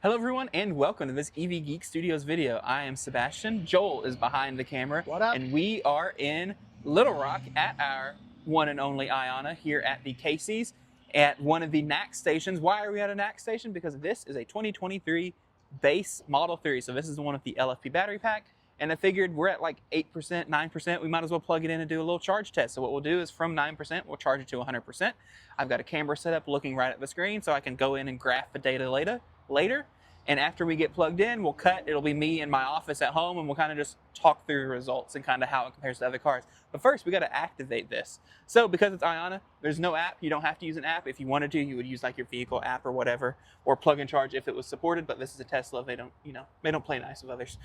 Hello everyone and welcome to this EV Geek Studios video. I am Sebastian, Joel is behind the camera, What up? and we are in Little Rock at our one and only Iona here at the Casey's at one of the NACS stations. Why are we at a NACS station? Because this is a 2023 base Model 3. So this is the one with the LFP battery pack. And I figured we're at like 8%, 9%. We might as well plug it in and do a little charge test. So what we'll do is from 9%, we'll charge it to 100%. I've got a camera set up looking right at the screen so I can go in and graph the data later. And after we get plugged in, we'll cut. It'll be me in my office at home, and we'll kind of just talk through the results and kind of how it compares to other cars. But first, we got to activate this. So because it's Iona, there's no app. You don't have to use an app. If you wanted to, you would use like your vehicle app or whatever, or plug and charge if it was supported. But this is a Tesla. They don't, they don't play nice with others.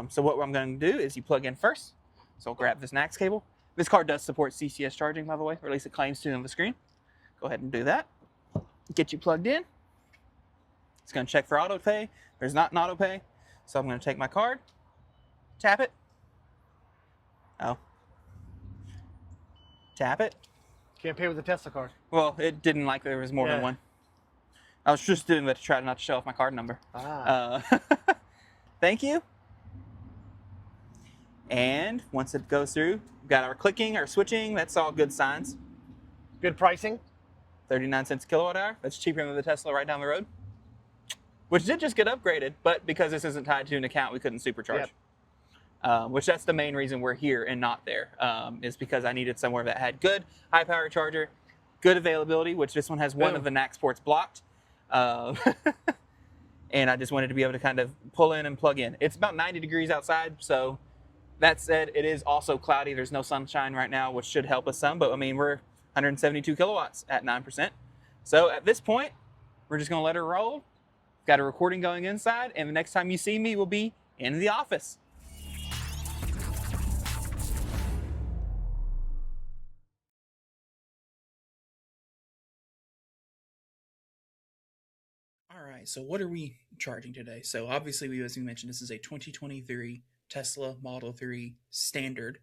So what I'm going to do is you plug in first. So I'll grab this NACS cable. This car does support CCS charging, by the way, or at least it claims to on the screen. Go ahead and do that. Get you plugged in. It's going to check for auto pay. There's not an auto pay. So I'm going to take my card, tap it. Oh. Tap it. Can't pay with a Tesla card. Well, it didn't like there was more than one. I was just doing that to try not to show off my card number. Thank you. And once it goes through, we've got our clicking, our switching. That's all good signs. Good pricing. 39 cents a kilowatt hour. That's cheaper than the Tesla right down the road, which did just get upgraded, but because this isn't tied to an account, we couldn't supercharge. Yep. Which that's the main reason we're here and not there, is because I needed somewhere that had good high power charger, good availability, which this one has one of the NACS ports blocked. And I just wanted to be able to kind of pull in and plug in. It's about 90 degrees outside, so that said, it is also cloudy. There's no sunshine right now, which should help us some, but I mean, we're 172 kilowatts at 9%. So at this point, we're just gonna let her roll. Got a recording going inside, and the next time you see me will be in the office. All right, so what are we charging today? So obviously, as we mentioned, this is a 2023 Tesla Model 3 Standard,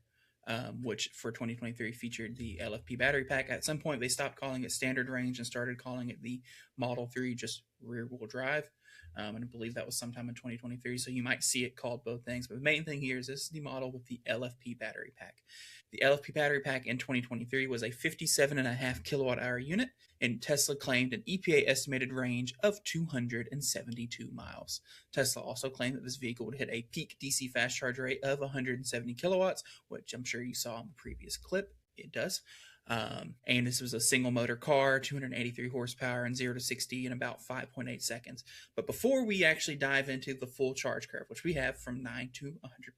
which for 2023 featured the LFP battery pack. At some point, they stopped calling it Standard Range and started calling it the Model 3 just rear-wheel drive. And I believe that was sometime in 2023, so you might see it called both things. But the main thing here is this is the model with the LFP battery pack. The LFP battery pack in 2023 was a 57.5 kilowatt hour unit, and Tesla claimed an EPA estimated range of 272 miles. Tesla also claimed that this vehicle would hit a peak DC fast charge rate of 170 kilowatts, which I'm sure you saw in the previous clip. It does. And this was a single motor car, 283 horsepower, and 0 to 60 in about 5.8 seconds. But before we actually dive into the full charge curve, which we have from 9 to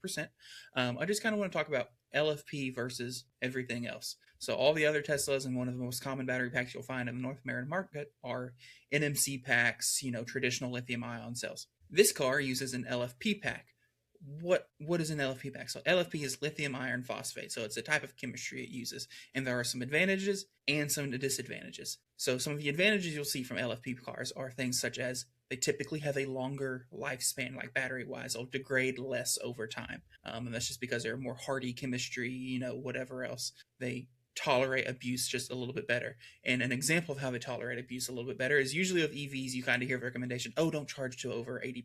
100%, I just kind of want to talk about LFP versus everything else. So all the other Teslas and one of the most common battery packs you'll find in the North American market are NMC packs, traditional lithium ion cells. This car uses an LFP pack. What is an LFP pack? So LFP is lithium iron phosphate. So it's a type of chemistry it uses. And there are some advantages and some disadvantages. So some of the advantages you'll see from LFP cars are things such as they typically have a longer lifespan, like battery-wise. They'll degrade less over time. And that's just because they're more hardy chemistry, whatever else. They tolerate abuse just a little bit better. And an example of how they tolerate abuse a little bit better is usually with EVs, you kind of hear the recommendation, don't charge to over 80%.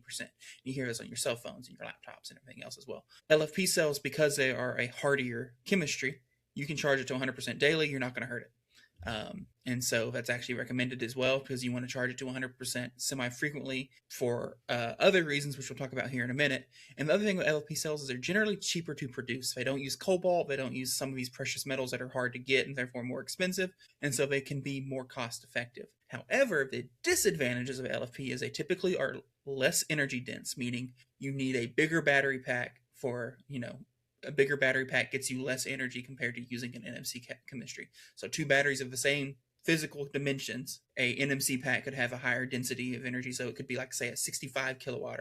You hear this on your cell phones and your laptops and everything else as well. LFP cells, because they are a hardier chemistry, you can charge it to 100% daily. You're not going to hurt it. And so that's actually recommended as well because you want to charge it to 100% semi-frequently for other reasons, which we'll talk about here in a minute. And the other thing with LFP cells is they're generally cheaper to produce. They don't use cobalt. They don't use some of these precious metals that are hard to get and therefore more expensive. And so they can be more cost effective. However, the disadvantages of LFP is they typically are less energy dense, meaning you need a bigger battery pack for, a bigger battery pack gets you less energy compared to using an NMC chemistry. So two batteries of the same physical dimensions, a NMC pack could have a higher density of energy. So it could be like, say, a 65 kilowatt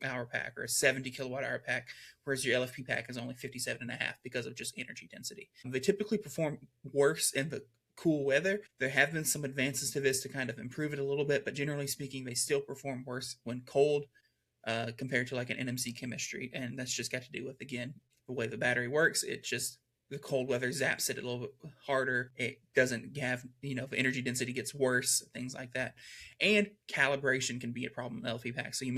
hour pack or a 70 kilowatt hour pack, whereas your LFP pack is only 57.5 because of just energy density. They typically perform worse in the cool weather. There have been some advances to this to kind of improve it a little bit, but generally speaking, they still perform worse when cold compared to like an NMC chemistry. And that's just got to do with, again, the way the battery works. It just the cold weather zaps it a little bit harder. It doesn't have, the energy density gets worse, things like that. And calibration can be a problem in LFP packs. So I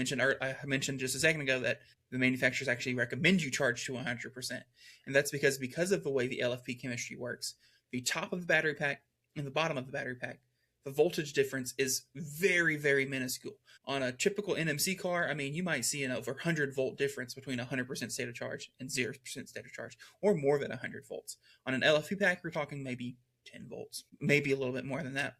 mentioned just a second ago that the manufacturers actually recommend you charge to 100%. And that's because of the way the LFP chemistry works. The top of the battery pack and the bottom of the battery pack, the voltage difference is very, very minuscule. On a typical NMC car, I mean, you might see an over 100-volt difference between 100% state of charge and 0% state of charge, or more than 100 volts. On an LFP pack, we're talking maybe 10 volts, maybe a little bit more than that.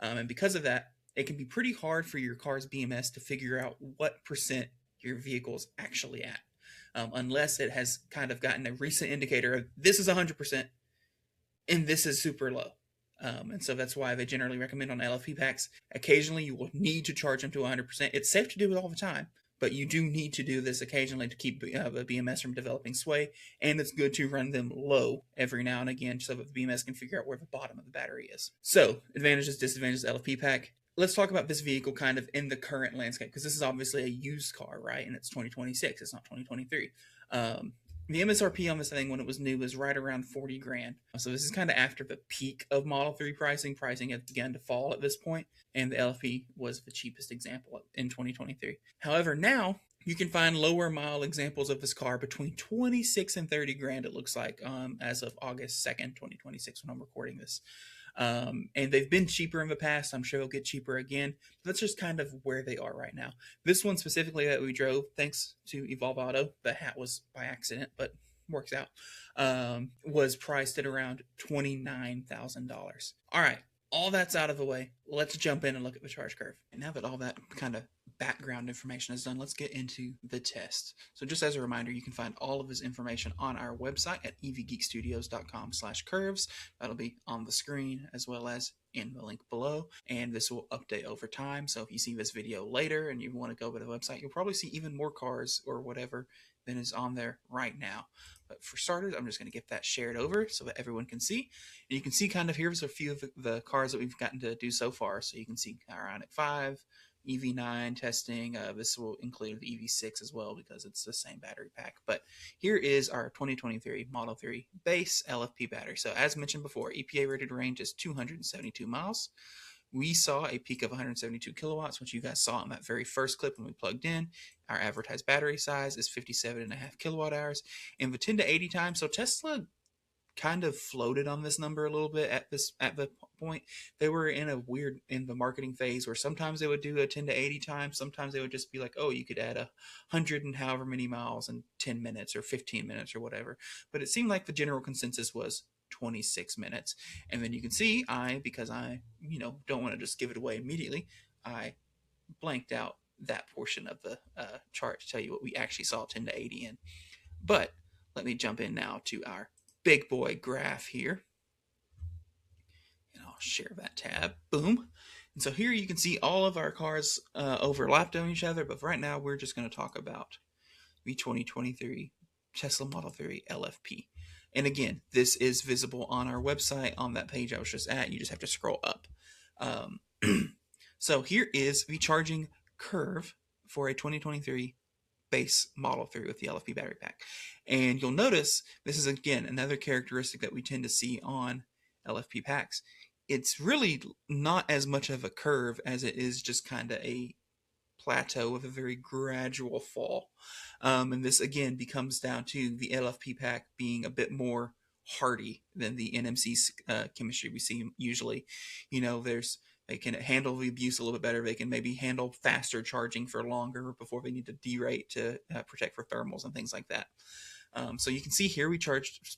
And because of that, it can be pretty hard for your car's BMS to figure out what percent your vehicle's actually at, unless it has kind of gotten a recent indicator of this is 100% and this is super low. And so that's why they generally recommend on LFP packs. Occasionally, you will need to charge them to 100%. It's safe to do it all the time, but you do need to do this occasionally to keep the BMS from developing sway. And it's good to run them low every now and again so that the BMS can figure out where the bottom of the battery is. So, advantages, disadvantages, LFP pack. Let's talk about this vehicle kind of in the current landscape, because this is obviously a used car, right? And it's 2026. It's not 2023. The MSRP on this thing when it was new was right around 40 grand. So this is kind of after the peak of Model 3 pricing. Pricing had begun to fall at this point, and the LFP was the cheapest example in 2023. However, now you can find lower mile examples of this car between 26 and 30 grand, it looks like, as of August 2nd, 2026, when I'm recording this. And they've been cheaper in the past. I'm sure they'll get cheaper again. That's just kind of where they are right now. This one specifically that we drove, thanks to Evolve Auto, the hat was by accident, but works out, was priced at around $29,000. All right, all that's out of the way. Let's jump in and look at the charge curve. And now that all that kind of background information is done, let's get into the test. So just as a reminder, you can find all of this information on our website at evgeekstudios.com/curves. That'll be on the screen as well as in the link below, and this will update over time. So if you see this video later and you want to go to the website, you'll probably see even more cars or whatever than is on there right now. But for starters, I'm just going to get that shared over so that everyone can see. And you can see kind of here's a few of the cars that we've gotten to do so far. So you can see Ironic 5, EV9 testing. This will include the EV6 as well because it's the same battery pack. But here is our 2023 Model 3 base LFP battery. So as mentioned before, EPA rated range is 272 miles. We saw a peak of 172 kilowatts, which you guys saw in that very first clip when we plugged in. Our advertised battery size is 57.5 kilowatt hours. And the 10 to 80 time, so Tesla kind of floated on this number a little bit at the point. They were in the marketing phase where sometimes they would do a 10 to 80 time, sometimes they would just be like, oh, you could add 100 and however many miles in 10 minutes or 15 minutes or whatever. But it seemed like the general consensus was 26 minutes. And then you can see because I don't want to just give it away immediately, I blanked out that portion of the chart to tell you what we actually saw 10 to 80 in. But let me jump in now to our big boy graph here, and I'll share that tab. Boom. And so here you can see all of our cars overlapped on each other, but right now we're just going to talk about the 2023 Tesla Model 3 LFP. And again, this is visible on our website on that page I was just at. You just have to scroll up. So here is the charging curve for a 2023 base Model 3 with the LFP battery pack. And you'll notice this is, again, another characteristic that we tend to see on LFP packs. It's really not as much of a curve as it is just kind of a plateau with a very gradual fall. And this, again, becomes down to the LFP pack being a bit more hardy than the NMC chemistry we see usually. They can handle the abuse a little bit better. They can maybe handle faster charging for longer before they need to derate to protect for thermals and things like that. So you can see here we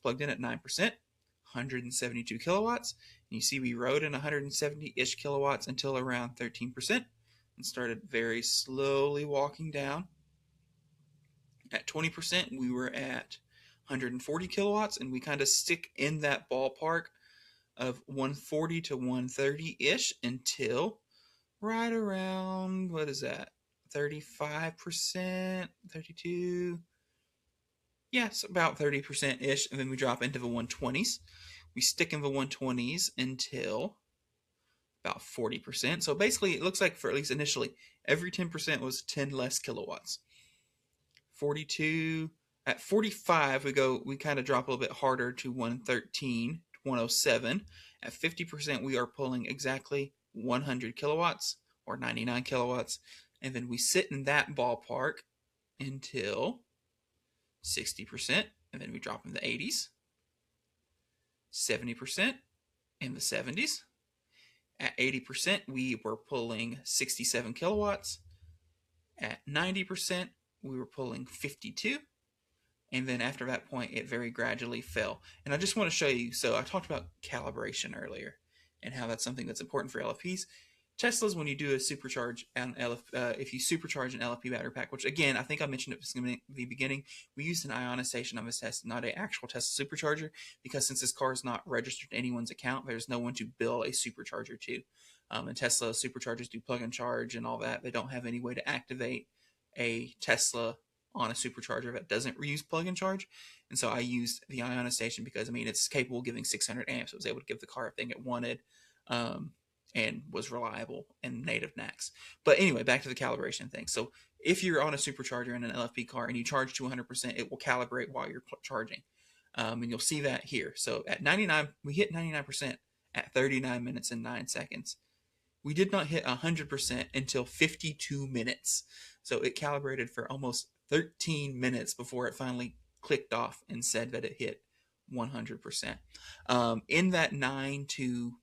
plugged in at 9%, 172 kilowatts. And you see we rode in 170-ish kilowatts until around 13% and started very slowly walking down. At 20%, we were at 140 kilowatts, and we kind of stick in that ballpark of 140 to 130-ish until right around, 35%, 32? Yes, about 30%-ish, and then we drop into the 120s. We stick in the 120s until about 40%. So basically, it looks like for at least initially, every 10% was 10 less kilowatts. 42 At 45, we kind of drop a little bit harder to 113, 107. At 50%, we are pulling exactly 100 kilowatts or 99 kilowatts. And then we sit in that ballpark until 60%, and then we drop in the 80s, 70% in the 70s. At 80%, we were pulling 67 kilowatts. At 90%, we were pulling 52. And then after that point, it very gradually fell. And I just want to show you, so I talked about calibration earlier and how that's something that's important for LFPs. Teslas, when you do a supercharge on if you supercharge an LFP battery pack, which again, I think I mentioned at the beginning, we used an ionization on this test, not an actual Tesla supercharger, because since this car is not registered to anyone's account, there's no one to bill a supercharger to. And Tesla superchargers do plug and charge and all that. They don't have any way to activate a Tesla on a supercharger that doesn't reuse plug and charge. And so I used the ionization because, I mean, it's capable of giving 600 amps. It was able to give the car everything it wanted. And was reliable and native NACS. But anyway, back to the calibration thing. So if you're on a supercharger in an LFP car and you charge to 100%, it will calibrate while you're charging. And you'll see that here. So at 99, we hit 99% at 39 minutes and 9 seconds. We did not hit 100% until 52 minutes. So it calibrated for almost 13 minutes before it finally clicked off and said that it hit 100%. In that 9 to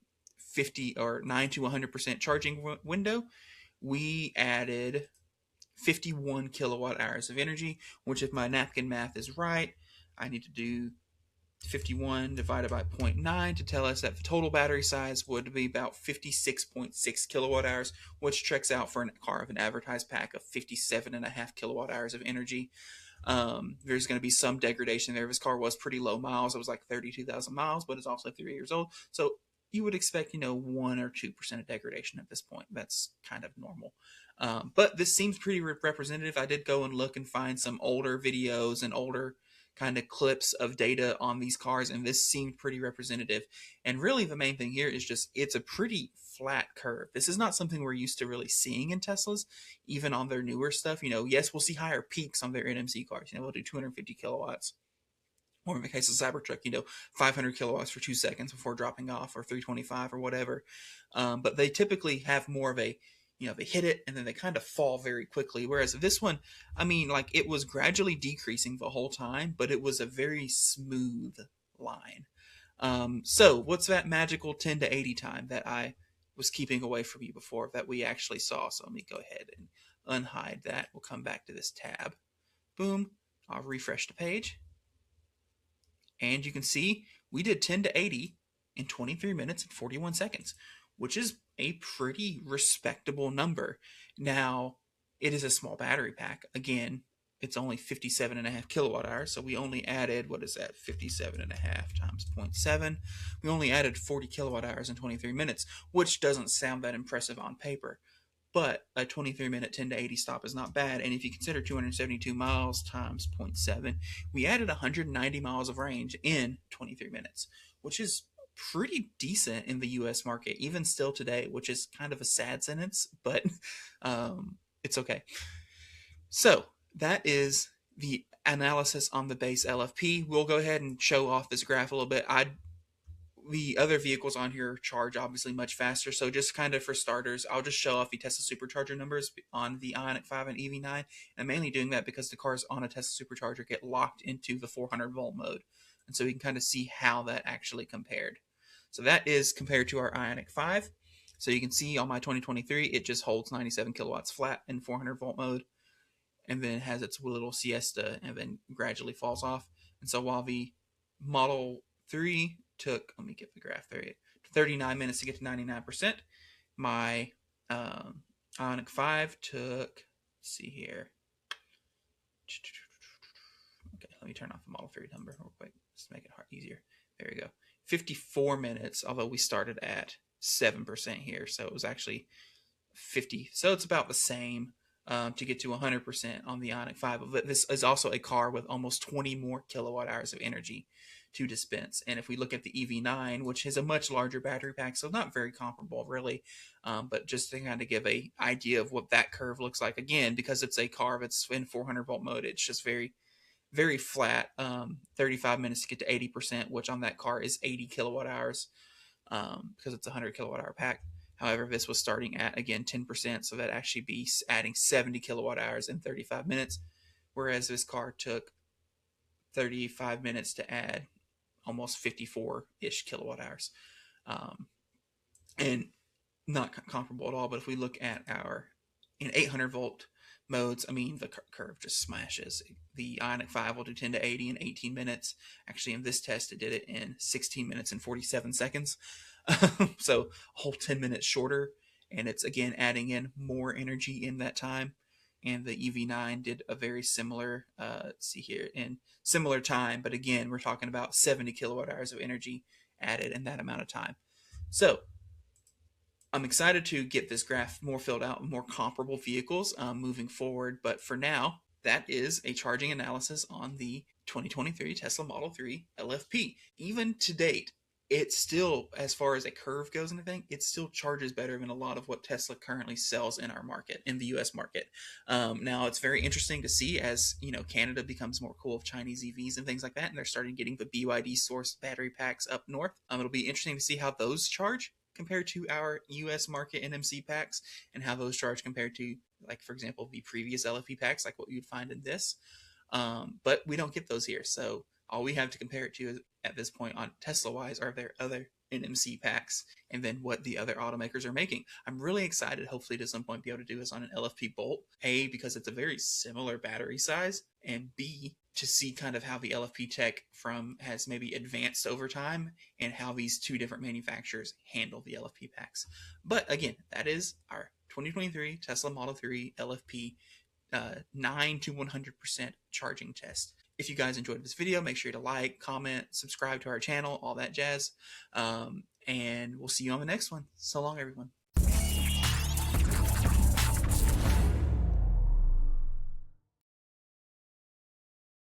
50 or 9 to 100% charging window, we added 51 kilowatt hours of energy, which if my napkin math is right, I need to do 51 divided by 0.9 to tell us that the total battery size would be about 56.6 kilowatt hours, which checks out for a car of an advertised pack of 57.5 kilowatt hours of energy. There's going to be some degradation there. This car was pretty low miles. It was like 32,000 miles, but it's also 3 years old. So you would expect, 1 or 2% of degradation at this point. That's kind of normal. But this seems pretty representative. I did go and look and find some older videos and older kind of clips of data on these cars, and this seemed pretty representative. And really the main thing here is just it's a pretty flat curve. This is not something we're used to really seeing in Teslas, even on their newer stuff. Yes, we'll see higher peaks on their NMC cars. We'll do 250 kilowatts. Or in the case of Cybertruck, 500 kilowatts for 2 seconds before dropping off, or 325 or whatever. But they typically have more of a, they hit it and then they kind of fall very quickly. Whereas this one, it was gradually decreasing the whole time, but it was a very smooth line. So what's that magical 10 to 80 time that I was keeping away from you before that we actually saw? So let me go ahead and unhide that. We'll come back to this tab. Boom. I'll refresh the page. And you can see we did 10 to 80 in 23 minutes and 41 seconds, which is a pretty respectable number. Now, it is a small battery pack. Again, it's only 57.5 kilowatt hours, so we only added, 57.5 times 0.7. We only added 40 kilowatt hours in 23 minutes, which doesn't sound that impressive on paper. But a 23-minute 10 to 80 stop is not bad. And if you consider 272 miles times 0.7, we added 190 miles of range in 23 minutes, which is pretty decent in the U.S. market, even still today, which is kind of a sad sentence, but it's okay. So that is the analysis on the base LFP. We'll go ahead and show off this graph a little bit. The other vehicles on here charge obviously much faster. So just kind of for starters, I'll just show off the Tesla supercharger numbers on the Ioniq 5 and EV9. And I'm mainly doing that because the cars on a Tesla supercharger get locked into the 400 volt mode. And so we can kind of see how that actually compared. So that is compared to our Ioniq 5. So you can see on my 2023, it just holds 97 kilowatts flat in 400 volt mode. And then it has its little siesta and then gradually falls off. And so while the Model 3 took, let me get the graph there, 39 minutes to get to 99%. My Ioniq 5 took, let's see here. Okay, let me turn off the Model 3 number real quick. Just make it easier. There we go. 54 minutes, although we started at 7% here. So it was actually 50. So it's about the same to get to 100% on the Ioniq 5. But this is also a car with almost 20 more kilowatt hours of energy to dispense. And if we look at the EV9, which has a much larger battery pack, so not very comparable really, but just to kind of give a idea of what that curve looks like, again, because it's a car that's in 400 volt mode, it's just very very flat, 35 minutes to get to 80%, which on that car is 80 kilowatt hours, because it's a 100 kilowatt hour pack. However, this was starting at, again, 10%, so that actually be adding 70 kilowatt hours in 35 minutes, whereas this car took 35 minutes to add almost 54-ish kilowatt hours. And not comparable at all, but if we look at our in 800 volt modes, I mean, the curve just smashes. The Ioniq 5 will do 10 to 80 in 18 minutes. Actually, in this test, it did it in 16 minutes and 47 seconds. So a whole 10 minutes shorter, and it's again adding in more energy in that time. And the EV9 did a very similar, see here, in similar time, but again, we're talking about 70 kilowatt hours of energy added in that amount of time. So I'm excited to get this graph more filled out with more comparable vehicles moving forward. But for now, that is a charging analysis on the 2023 Tesla Model 3 LFP. Even to date, it still, as far as a curve goes and everything, it still charges better than a lot of what Tesla currently sells in our market, in the US market. Now, it's very interesting to see as, Canada becomes more cool with Chinese EVs and things like that, and they're starting getting the BYD sourced battery packs up north. It'll be interesting to see how those charge compared to our US market NMC packs, and how those charge compared to, like, for example, the previous LFP packs, like what you'd find in this. But we don't get those here. So all we have to compare it to at this point on Tesla wise are their other NMC packs, and then what the other automakers are making. I'm really excited, hopefully, to some point be able to do this on an LFP Bolt. A, because it's a very similar battery size, and B, to see kind of how the LFP tech has maybe advanced over time, and how these two different manufacturers handle the LFP packs. But again, that is our 2023 Tesla Model 3 LFP 9 to 100% charging test. If you guys enjoyed this video, make sure to like, comment, subscribe to our channel, all that jazz. And we'll see you on the next one. So long, everyone.